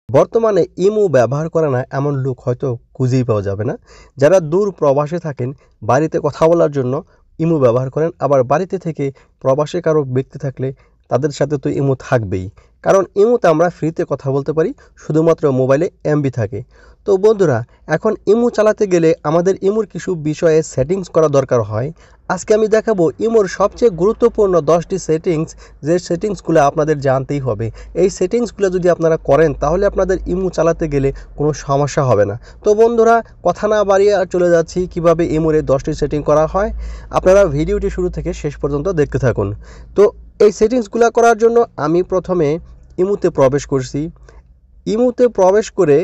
বর্তমানে ইমো ব্যবহার করে না এমন লোক হয়তো খুঁজেই পাওয়া যাবে না। যারা দূর প্রবাসে থাকেন, বাড়িতে কথা বলার জন্য ইমো ব্যবহার করেন, আবার বাড়িতে থেকে প্রবাসে কারো ব্যক্তি থাকলে তাদের সাথে তো ইমো থাকবেই। কারণ ইমোতে আমরা ফ্রিতে কথা বলতে পারি, শুধুমাত্র মোবাইলে এমবি থাকে। তো বন্ধুরা, এখন ইমো চালাতে গেলে আমাদের ইমোর কিছু বিষয়ে সেটিংস করা দরকার হয়। আজকে আমি দেখাবো ইমোর সবচেয়ে গুরুত্বপূর্ণ 10টি সেটিংস, যে সেটিংসগুলো আপনাদের জানতেই হবে। এই সেটিংসগুলো যদি আপনারা করেন তাহলে আপনাদের ইমো চালাতে গেলে কোনো সমস্যা হবে না। তো বন্ধুরা, কথা না বাড়িয়ে চলে যাচ্ছি কিভাবে ইমোর এই 10টি সেটিং করা হয়। আপনারা ভিডিওটি শুরু থেকে শেষ পর্যন্ত দেখতে থাকুন। তো এই সেটিংসগুলো করার জন্য আমি প্রথমে ইমোতে প্রবেশ করছি। ইমোতে প্রবেশ করে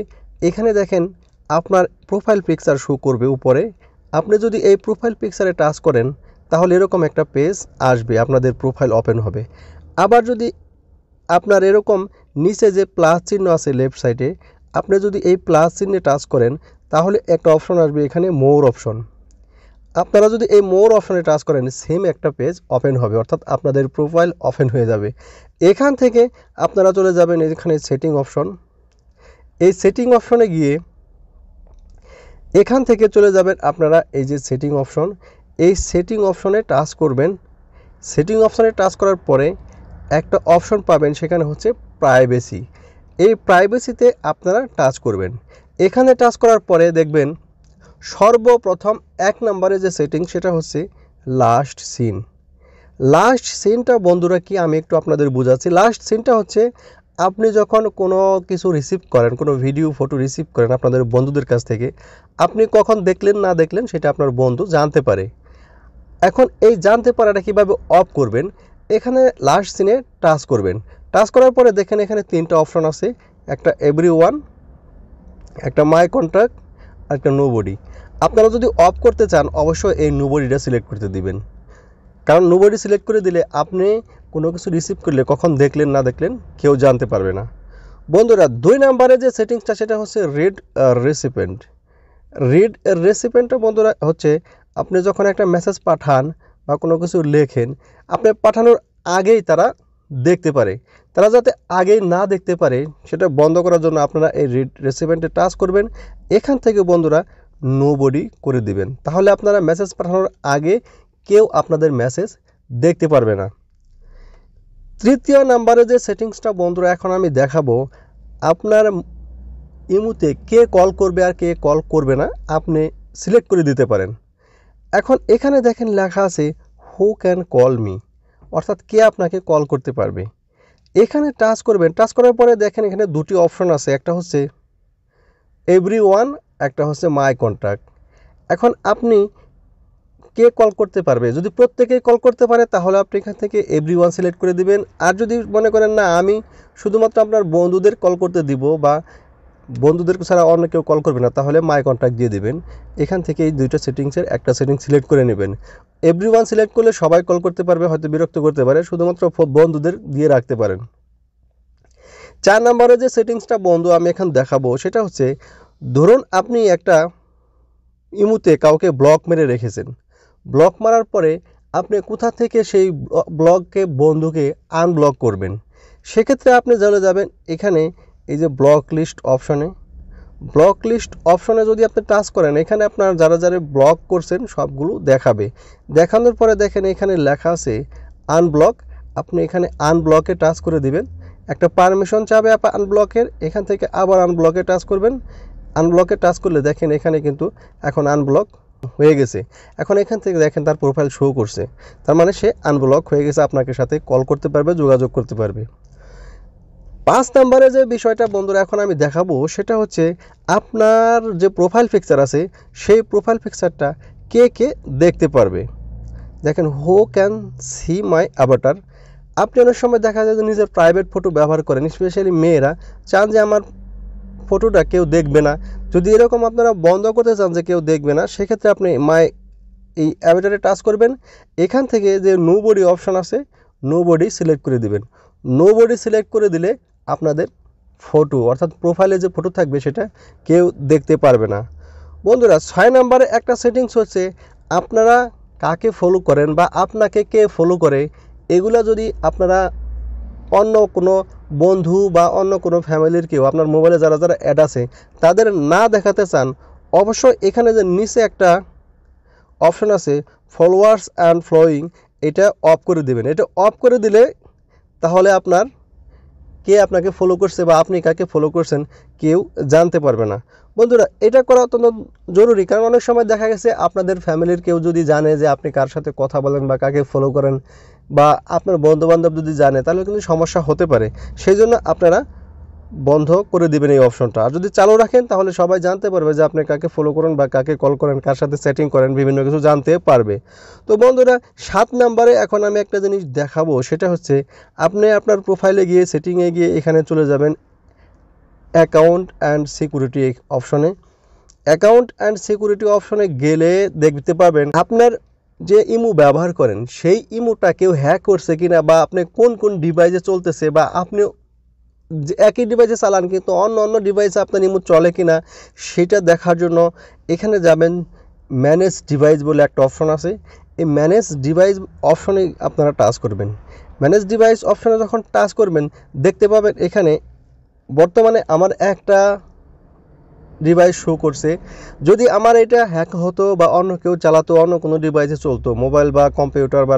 এখানে দেখেন আপনার প্রোফাইল পিকচার শো করবে উপরে। আপনি যদি এই প্রোফাইল পিকচারে টাচ করেন তাহলে এরকম একটা পেজ আসবে, আপনাদের প্রোফাইল ওপেন হবে। আবার যদি আপনার এরকম নিচে যে প্লাস চিহ্ন আছে লেফট সাইডে, আপনি যদি এই প্লাস চিহ্নে টাচ করেন তাহলে একটা অপশন আসবে এখানে মোর অপশন। আপনারা যদি এই মোর অপশনে টাচ করেন সেম একটা পেজ ওপেন হবে, অর্থাৎ আপনাদের প্রোফাইল ওপেন হয়ে যাবে। এখান থেকে আপনারা চলে যাবেন এখানে সেটিং অপশন। এই সেটিং অপশনে গিয়ে এখান থেকে চলে যাবেন আপনারা এই যে সেটিং অপশন, এই সেটিং অপশনে টাচ করবেন। সেটিং অপশনে টাচ করার পরে একটা অপশন পাবেন, সেখানে হচ্ছে প্রাইভেসি। এই প্রাইভেসিতে আপনারা টাচ করবেন। এখানে টাচ করার পরে দেখবেন সর্বপ্রথম 1 নম্বরে যে সেটিং সেটা হচ্ছে লাস্ট সিন। লাস্ট সিনটা বন্ধুরা কি আমি একটু আপনাদের বোঝাচ্ছি। লাস্ট সিনটা হচ্ছে আপনি যখন কোনো কিছু রিসিভ করেন, কোনো ভিডিও ফটো রিসিভ করেন আপনাদের বন্ধুদের কাছ থেকে, আপনি কখন দেখলেন না দেখলেন সেটা আপনার বন্ধু জানতে পারে। এখন এই জানতে পারাটা কীভাবে অফ করবেন, এখানে লাস্ট সিনে টাচ করবেন। টাচ করার পরে দেখেন এখানে 3টা অপশন আছে, একটা এভরিওয়ান, একটা মাই কন্ট্যাক্ট, আর একটা নোবডি। আপনারা যদি অফ করতে চান অবশ্যই এই নোবডিটা সিলেক্ট করতে দিবেন, কারণ নোবডি সিলেক্ট করে দিলে আপনি কোনো কিছু রিসিভ করলে কখন দেখলেন না দেখলেন কেউ জানতে পারবে না। বন্ধুরা, 2 নম্বরে যে সেটিংসটা সেটা হচ্ছে রিড রেসিপেন্ট। রিড রেসিপেন্টটা বন্ধুরা হচ্ছে আপনি যখন একটা মেসেজ পাঠান বা কোনো কিছু লেখেন, আপনি পাঠানোর আগেই তারা দেখতে পারে। তারা যাতে আগেই না দেখতে পারে সেটা বন্ধ করার জন্য আপনারা এই রিড রেসিপেন্টে টাচ করবেন। এখান থেকে বন্ধুরা নোবডি করে দিবেন, তাহলে আপনারা মেসেজ পাঠানোর আগে কেউ আপনাদের মেসেজ দেখতে পারবে না। 3য় নম্বরে যে সেটিংসটা বন্ধুরা এখন আমি দেখাবো, আপনার ইমোতে কে কল করবে আর কে কল করবে না আপনি সিলেক্ট করে দিতে পারেন। এখন এখানে দেখেন লেখা আছে হু ক্যান কল মি, অর্থাৎ কে আপনাকে কল করতে পারবে। এখানে টাচ করবেন। টাচ করার পরে দেখেন এখানে 2টি অপশন আছে, একটা হচ্ছে এভরিওয়ান, একটা হচ্ছে মাই কন্ট্যাক্ট। এখন আপনি কে কল করতে পারবে, যদি প্রত্যেকেই কল করতে পারে তাহলে আপনি এখান থেকে এভরিওয়ান সিলেক্ট করে দিবেন। আর যদি মনে করেন না আমি শুধুমাত্র আপনার বন্ধুদের কল করতে দিব বা বন্ধুদের ছাড়া অন্য কেউ কল করবে না, তাহলে মাই কন্ট্যাক্ট দিয়ে দিবেন। এখান থেকে এই 2টা সেটিংসের একটা সেটিং সিলেক্ট করে নেবেন। এভরিওয়ান সিলেক্ট করলে সবাই কল করতে পারবে, হয়তো বিরক্ত করতে পারে, শুধুমাত্র বন্ধুদের দিয়ে রাখতে পারেন। 4 নম্বরে যে সেটিংসটা বন্ধু আমি এখন দেখাবো সেটা হচ্ছে, ধরুন আপনি একটা ইমোতে কাউকে ব্লক মেরে রেখেছেন। ব্লক মারার পরে আপনি কোথা থেকে সেই বন্ধুকে আনব্লক করবেন, সেক্ষেত্রে আপনি চলে যাবেন এখানে এই যে ব্লক লিস্ট অপশনে। ব্লক লিস্ট অপশনে যদি আপনি টাচ করেন এখানে আপনার যারা যারা ব্লক করছেন সবগুলো দেখাবে। দেখানোর পরে দেখেন এখানে লেখা আছে আনব্লক, আপনি এখানে আনব্লকে টাচ করে দিবেন। একটা পারমিশন চাবে আনব্লকের, এখান থেকে আবার আনব্লকে টাচ করবেন। আনব্লকে টাচ করলে দেখেন এখানে কিন্তু এখন আনব্লক হয়ে গেছে। এখন এখান থেকে দেখেন তার প্রোফাইল শো করছে, তার মানে সে আনব্লক হয়ে গেছে, আপনাকে সাথে কল করতে পারবে, যোগাযোগ করতে পারবে। 5 নম্বরে যে বিষয়টা বন্ধুরা এখন আমি দেখাবো সেটা হচ্ছে, আপনার যে প্রোফাইল পিকচার আছে সেই প্রোফাইল পিকচারটা কে কে দেখতে পারবে। দেখেন who can see my Avatar. আপনি অনেক সময় দেখা যায় যে নিজের প্রাইভেট ফটো ব্যবহার করেন, স্পেশালি মেয়েরা চান যে আমার ফটোটা কেউ দেখবে না। যদি এরকম আপনারা বন্ধ করতে চান যে কেউ দেখবে না, সেক্ষেত্রে আপনি এই অ্যাভাটারে টাচ করবেন। এখান থেকে যে নোবডি অপশন আছে নোবডি সিলেক্ট করে দিবেন। নোবডি সিলেক্ট করে দিলে আপনাদের ফটো অর্থাৎ প্রোফাইলে যে ফটো থাকবে সেটা কেউ দেখতে পারবে না। বন্ধুরা, 6 নম্বরে একটা সেটিংস হচ্ছে, আপনারা কাকে ফলো করেন বা আপনাকে কে ফলো করে এগুলা যদি আপনারা অন্য কোনো বন্ধু বা অন্য কোনো ফ্যামিলির কেউ আপনার মোবাইলে যারা যারা অ্যাড আছে তাদের না দেখাতে চান, অবশ্যই এখানে যে নিচে একটা অপশন আছে ফলোয়ার্স অ্যান্ড ফলোয়িং, এটা অফ করে দেবেন। এটা অফ করে দিলে তাহলে আপনার কে আপনাকে ফলো করছে বা আপনি কাকে ফলো করছেন কেউ জানতে পারবে না। বন্ধুরা, এটা করা অত্যন্ত জরুরি, কারণ অনেক সময় দেখা গেছে আপনাদের ফ্যামিলির কেউ যদি জানে যে আপনি কার সাথে কথা বলেন বা কাকে ফলো করেন, বা আপনার বন্ধুবান্ধব যদি জানে, তাহলে কিন্তু সমস্যা হতে পারে। সেই জন্য আপনারা বন্ধ করে দিবেন এই অপশনটা। আর যদি চালু রাখেন তাহলে সবাই জানতে পারবে যে আপনি কাকে ফলো করেন বা কাকে কল করেন, কার সাথে সেটিং করেন, বিভিন্ন কিছু জানতে পারবে। তো বন্ধুরা, 7 নম্বরে এখন আমি একটা জিনিস দেখাবো, সেটা হচ্ছে আপনি আপনার প্রোফাইলে গিয়ে সেটিংয়ে গিয়ে এখানে চলে যাবেন অ্যাকাউন্ট অ্যান্ড সিকিউরিটি অপশনে। অ্যাকাউন্ট অ্যান্ড সিকিউরিটি অপশনে গেলে দেখতে পাবেন আপনার যে ইমো ব্যবহার করেন সেই ইমোটা কেউ হ্যাক করছে কিনা, বা আপনি কোন কোন ডিভাইসে চলতেছে, বা আপনি একই ডিভাইসে চালান কিন্তু অন্য অন্য ডিভাইসে আপনার ইমো চলে কিনা সেটা দেখার জন্য এখানে যাবেন ম্যানেজ ডিভাইস বলে একটা অপশন আছে। এই ম্যানেজ ডিভাইস অপশনে আপনারা টাচ করবেন। ম্যানেজ ডিভাইস অপশনে যখন টাচ করবেন দেখতে পাবেন এখানে বর্তমানে আমার একটা ডিভাইস শো করছে। যদি আমার এটা হ্যাক হতো বা অন্য কেউ চালাতো, অন্য কোনো ডিভাইসে চলতো, মোবাইল বা কম্পিউটার বা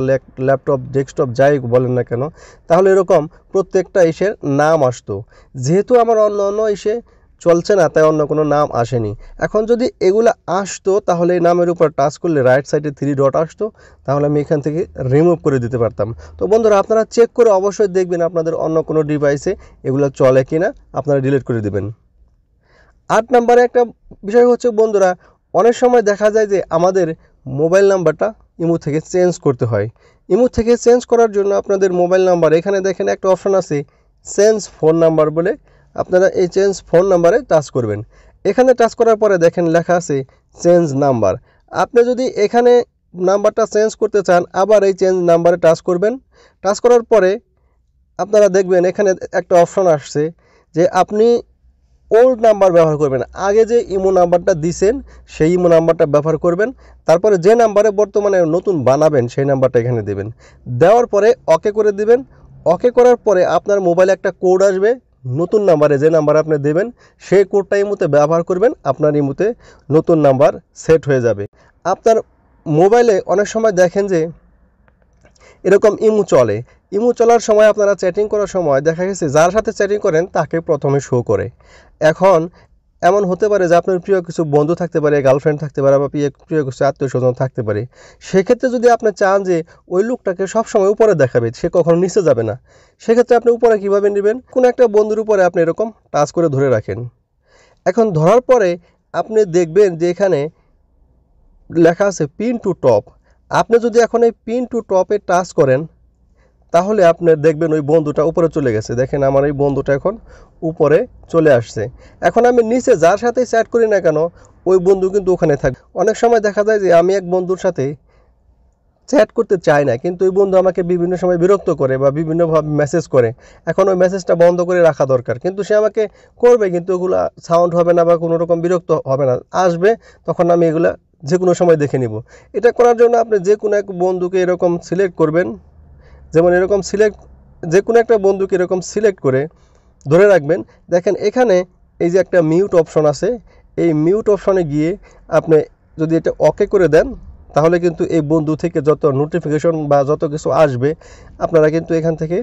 ল্যাপটপ, ডেস্কটপ যাই বলেন না কেন, তাহলে এরকম প্রত্যেকটা ইসের নাম আসতো। যেহেতু আমার অন্য অন্য ইসে চলছে না, তাই অন্য কোনো নাম আসেনি। এখন যদি এগুলো আসতো তাহলে এই নামের উপর টাচ করলে রাইট সাইডে 3 ডট আসতো, তাহলে আমি এখান থেকে রিমুভ করে দিতে পারতাম। তো বন্ধুরা, আপনারা চেক করে অবশ্যই দেখবেন আপনাদের অন্য কোনো ডিভাইসে এগুলো চলে কিনা, আপনারা ডিলিট করে দিবেন। 8 নম্বরে একটা বিষয় হচ্ছে বন্ধুরা, অনেক সময় দেখা যায় যে আমাদের মোবাইল নাম্বারটা ইমো থেকে চেঞ্জ করতে হয়। ইমো থেকে চেঞ্জ করার জন্য আপনাদের মোবাইল নাম্বার এখানে দেখেন একটা অপশন আছে চেঞ্জ ফোন নাম্বার বলে, আপনারা এই চেঞ্জ ফোন নাম্বারে টাচ করবেন। এখানে টাচ করার পরে দেখেন লেখা আছে চেঞ্জ নাম্বার। আপনি যদি এখানে নাম্বারটা চেঞ্জ করতে চান, আবার এই চেঞ্জ নাম্বারে টাচ করবেন। টাচ করার পরে আপনারা দেখবেন এখানে একটা অপশন আসছে যে আপনি ওল্ড নাম্বার ব্যবহার করবেন, আগে যে ইমো নাম্বারটা দিছেন সেই ইমো নাম্বারটা ব্যবহার করবেন। তারপরে যে নাম্বারে বর্তমানে নতুন বানাবেন সেই নাম্বারটা এখানে দেবেন। দেওয়ার পরে ওকে করে দিবেন। ওকে করার পরে আপনার মোবাইলে একটা কোড আসবে, নতুন নাম্বারে যে নাম্বার আপনি দেবেন সেই কোডটা ইমোতে ব্যবহার করবেন, আপনার ইমোতে নতুন নাম্বার সেট হয়ে যাবে। আপনার মোবাইলে অনেক সময় দেখেন যে এরকম ইমো চলে। ইমো চলার সময় আপনারা চ্যাটিং করার সময় দেখা গেছে যার সাথে চ্যাটিং করেন তাকে প্রথমে শো করে। এখন এমন হতে পারে যে আপনার প্রিয় কিছু বন্ধু থাকতে পারে, গার্লফ্রেন্ড থাকতে পারে, বা প্রিয় কিছু আত্মীয় স্বজন থাকতে পারে। সেক্ষেত্রে যদি আপনি চান যে ওই লোকটাকে সবসময় উপরে দেখাবে, সে কখনো নিচে যাবে না, সেক্ষেত্রে আপনি উপরে কীভাবে নেবেন, কোনো একটা বন্ধুর উপরে আপনি এরকম টাচ করে ধরে রাখেন। এখন ধরার পরে আপনি দেখবেন যে এখানে লেখা আছে পিন টু টপ। আপনি যদি এখন এই পিন টু টপে টাচ করেন তাহলে আপনি দেখবেন ওই বন্ধুটা উপরে চলে গেছে। দেখেন আমার এই বন্ধুটা এখন উপরে চলে আসছে। এখন আমি নিচে যার সাথে চ্যাট করি না কেন ওই বন্ধু কিন্তু ওখানে থাকে। অনেক সময় দেখা যায় যে আমি এক বন্ধুর সাথে চ্যাট করতে চাই না, কিন্তু ওই বন্ধু আমাকে বিভিন্ন সময় বিরক্ত করে বা বিভিন্নভাবে মেসেজ করে। এখন ওই মেসেজটা বন্ধ করে রাখা দরকার, কিন্তু সে আমাকে করবে, কিন্তু ওগুলো সাউন্ড হবে না বা কোনো রকম বিরক্ত হবে না, আসবে, তখন আমি এগুলা যে কোনো সময় দেখে নিব। এটা করার জন্য আপনি যে কোনো এক বন্ধুকে এরকম সিলেক্ট করবেন, যেমন এরকম যে কোনো একটা বন্ধুকে এরকম সিলেক্ট করে ধরে রাখবেন। দেখেন এখানে এই যে একটা মিউট অপশন আছে, এই মিউট অপশনে গিয়ে আপনি যদি এটা ওকে করে দেন তাহলে কিন্তু এই বন্ধু থেকে যত নোটিফিকেশন বা যত কিছু আসবে আপনারা কিন্তু এখান থেকে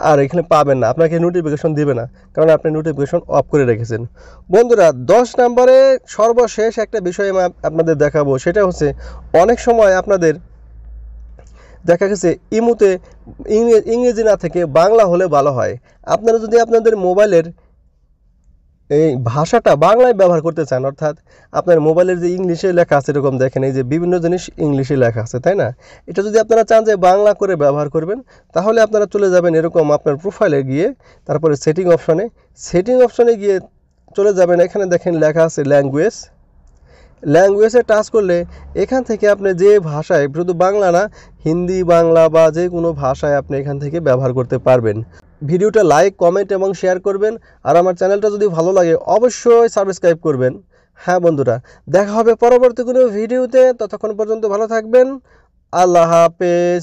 আর এখানে পাবেন না, আপনাকে নোটিফিকেশন দিবে না, কারণ আপনি নোটিফিকেশন অফ করে রেখেছেন। বন্ধুরা, 10 নম্বরে সর্বশেষ একটা বিষয় আমি আপনাদের দেখাবো, সেটা হচ্ছে অনেক সময় আপনাদের দেখা গেছে ইমোতে ইংরেজি না থেকে বাংলা হলে ভালো হয়। আপনারা যদি আপনাদের মোবাইলের এই ভাষাটা বাংলায় ব্যবহার করতে চান, অর্থাৎ আপনার মোবাইলের যে ইংলিশে লেখা আছে এরকম দেখেন এই যে বিভিন্ন জিনিস ইংলিশে লেখা আছে, তাই না? এটা যদি আপনারা চান যে বাংলা করে ব্যবহার করবেন তাহলে আপনারা চলে যাবেন এরকম আপনার প্রোফাইলে গিয়ে, তারপরে সেটিং অপশনে গিয়ে চলে যাবেন। এখানে দেখেন লেখা আছে ল্যাঙ্গুয়েজে টাচ করলে এখান থেকে আপনি যে ভাষায়, শুধু বাংলা না, হিন্দি, বাংলা বা যে কোনো ভাষায় আপনি এখান থেকে ব্যবহার করতে পারবেন। ভিডিওটা লাইক, কমেন্ট এবং শেয়ার করবেন। আর আমার চ্যানেলটা যদি ভালো লাগে অবশ্যই সাবস্ক্রাইব করবেন। হ্যাঁ বন্ধুরা, দেখা হবে পরবর্তী কোনো ভিডিওতে। ততক্ষণ পর্যন্ত ভালো থাকবেন। আল্লাহ হাফেজ।